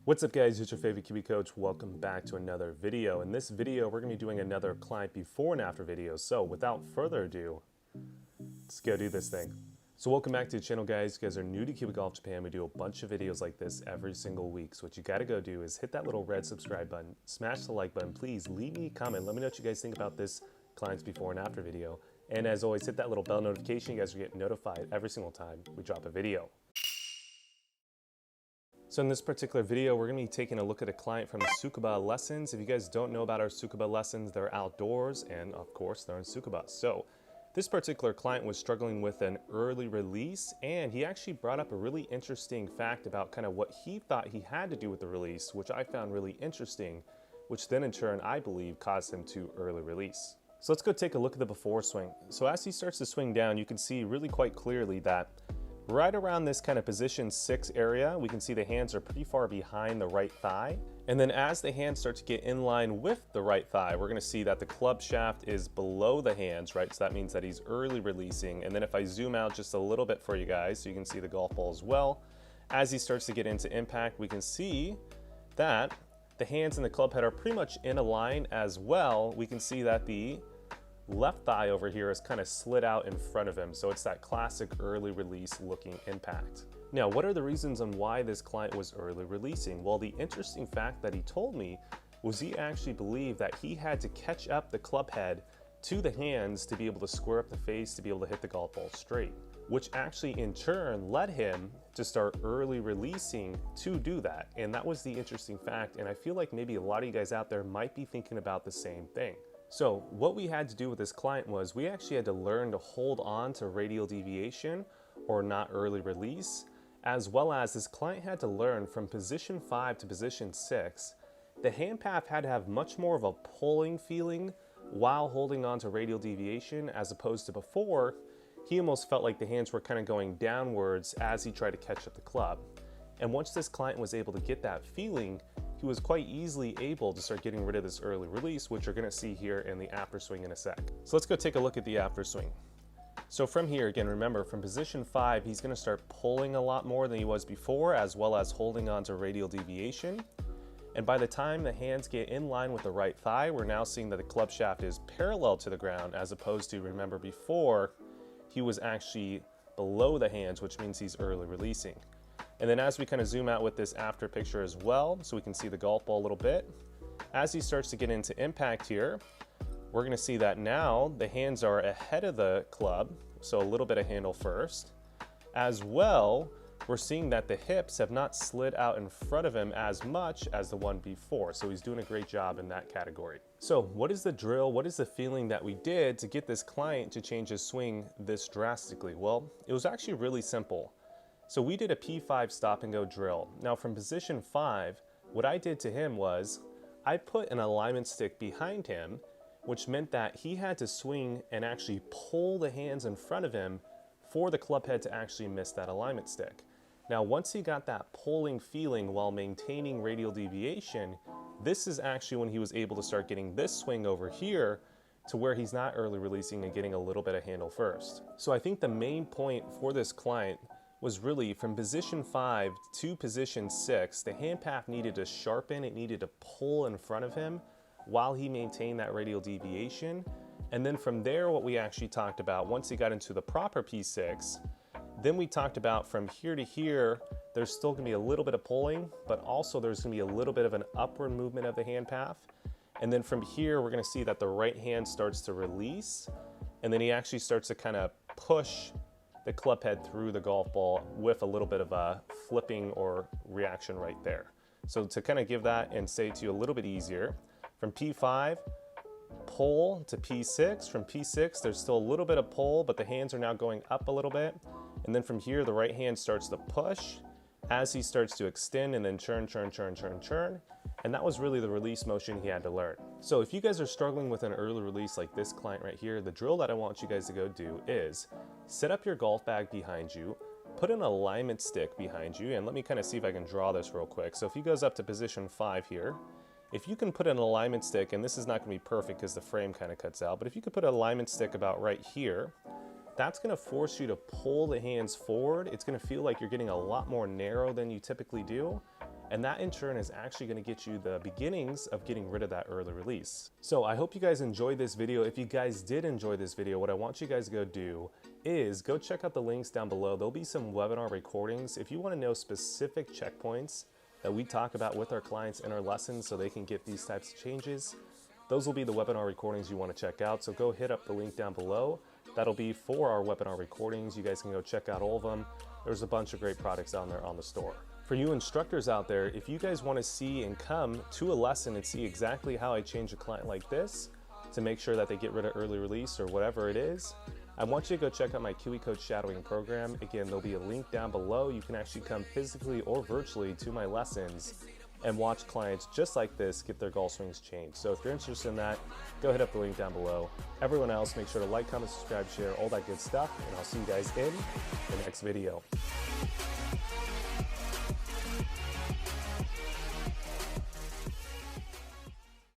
What's up guys, it's your favorite Kiwi coach. Welcome back to another video. In this video, we're going to be doing another client before and after video. So without further ado, let's go do this thing. So welcome back to the channel guys. If you guys are new to Kiwi Golf Japan, we do a bunch of videos like this every single week. So what you got to go do is hit that little red subscribe button, smash the like button, please leave me a comment. Let me know what you guys think about this clients before and after video. And as always, hit that little bell notification. You guys will get notified every single time we drop a video. So in this particular video, we're going to be taking a look at a client from the Tsukuba lessons. If you guys don't know about our Tsukuba lessons, they're outdoors and of course they're in Tsukuba. So this particular client was struggling with an early release, and he actually brought up a really interesting fact about kind of what he thought he had to do with the release, which I found really interesting, which then in turn I believe caused him to early release. So let's go take a look at the before swing. So as he starts to swing down, you can see really quite clearly that right around this kind of position 6 area, we can see the hands are pretty far behind the right thigh. And then as the hands start to get in line with the right thigh, we're gonna see that the club shaft is below the hands, right? So that means that he's early releasing. And then if I zoom out just a little bit for you guys, so you can see the golf ball as well, as he starts to get into impact, we can see that the hands and the club head are pretty much in a line as well. We can see that the left thigh over here is kind of slid out in front of him. So it's that classic early release looking impact. Now, what are the reasons on why this client was early releasing? Well, the interesting fact that he told me was he actually believed that he had to catch up the club head to the hands to be able to square up the face to be able to hit the golf ball straight, which actually in turn led him to start early releasing to do that. And that was the interesting fact. And I feel like maybe a lot of you guys out there might be thinking about the same thing. So what we had to do with this client was we actually had to learn to hold on to radial deviation or not early release, as well as this client had to learn from position 5 to position 6, the hand path had to have much more of a pulling feeling while holding on to radial deviation, as opposed to before, he almost felt like the hands were kind of going downwards as he tried to catch up the club. And once this client was able to get that feeling, he was quite easily able to start getting rid of this early release, which you're gonna see here in the after swing in a sec. So let's go take a look at the after swing. So from here, again, remember from position 5, he's gonna start pulling a lot more than he was before, as well as holding on to radial deviation. And by the time the hands get in line with the right thigh, we're now seeing that the club shaft is parallel to the ground, as opposed to, remember before, he was actually below the hands, which means he's early releasing. And then as we kind of zoom out with this after picture as well, so we can see the golf ball a little bit, as he starts to get into impact here, we're going to see that now the hands are ahead of the club, so a little bit of handle first. As well, we're seeing that the hips have not slid out in front of him as much as the one before, so he's doing a great job in that category. So what is the drill? What is the feeling that we did to get this client to change his swing this drastically? Well, it was actually really simple. So we did a P5 stop and go drill. Now from position 5, what I did to him was I put an alignment stick behind him, which meant that he had to swing and actually pull the hands in front of him for the club head to actually miss that alignment stick. Now once he got that pulling feeling while maintaining radial deviation, this is actually when he was able to start getting this swing over here to where he's not early releasing and getting a little bit of handle first. So I think the main point for this client was really from position 5 to position 6, the hand path needed to sharpen, it needed to pull in front of him while he maintained that radial deviation. And then from there, what we actually talked about, once he got into the proper P6, then we talked about from here to here, there's still gonna be a little bit of pulling, but also there's gonna be a little bit of an upward movement of the hand path. And then from here, we're gonna see that the right hand starts to release, and then he actually starts to kind of push the club head through the golf ball with a little bit of a flipping or reaction right there. So to kind of give that and say to you a little bit easier, from P5, pull to P6. From P6, there's still a little bit of pull, but the hands are now going up a little bit. And then from here, the right hand starts to push as he starts to extend and then churn, churn, churn, churn, churn. And that was really the release motion he had to learn. So if you guys are struggling with an early release like this client right here, the drill that I want you guys to go do is set up your golf bag behind you, put an alignment stick behind you, and let me kind of see if I can draw this real quick. So if he goes up to position 5 here, if you can put an alignment stick, and this is not going to be perfect because the frame kind of cuts out, but if you could put an alignment stick about right here, that's going to force you to pull the hands forward. It's going to feel like you're getting a lot more narrow than you typically do. And that in turn is actually going to get you the beginnings of getting rid of that early release. So I hope you guys enjoyed this video. If you guys did enjoy this video, what I want you guys to go do is go check out the links down below. There'll be some webinar recordings. If you want to know specific checkpoints that we talk about with our clients in our lessons so they can get these types of changes, those will be the webinar recordings you want to check out. So go hit up the link down below. That'll be for our webinar recordings. You guys can go check out all of them. There's a bunch of great products on there on the store. For you instructors out there, if you guys want to see and come to a lesson and see exactly how I change a client like this to make sure that they get rid of early release or whatever it is, I want you to go check out my Kiwi Coach Shadowing program. Again, there'll be a link down below. You can actually come physically or virtually to my lessons and watch clients just like this get their golf swings changed. So if you're interested in that, go hit up the link down below. Everyone else, make sure to like, comment, subscribe, share, all that good stuff, and I'll see you guys in the next video.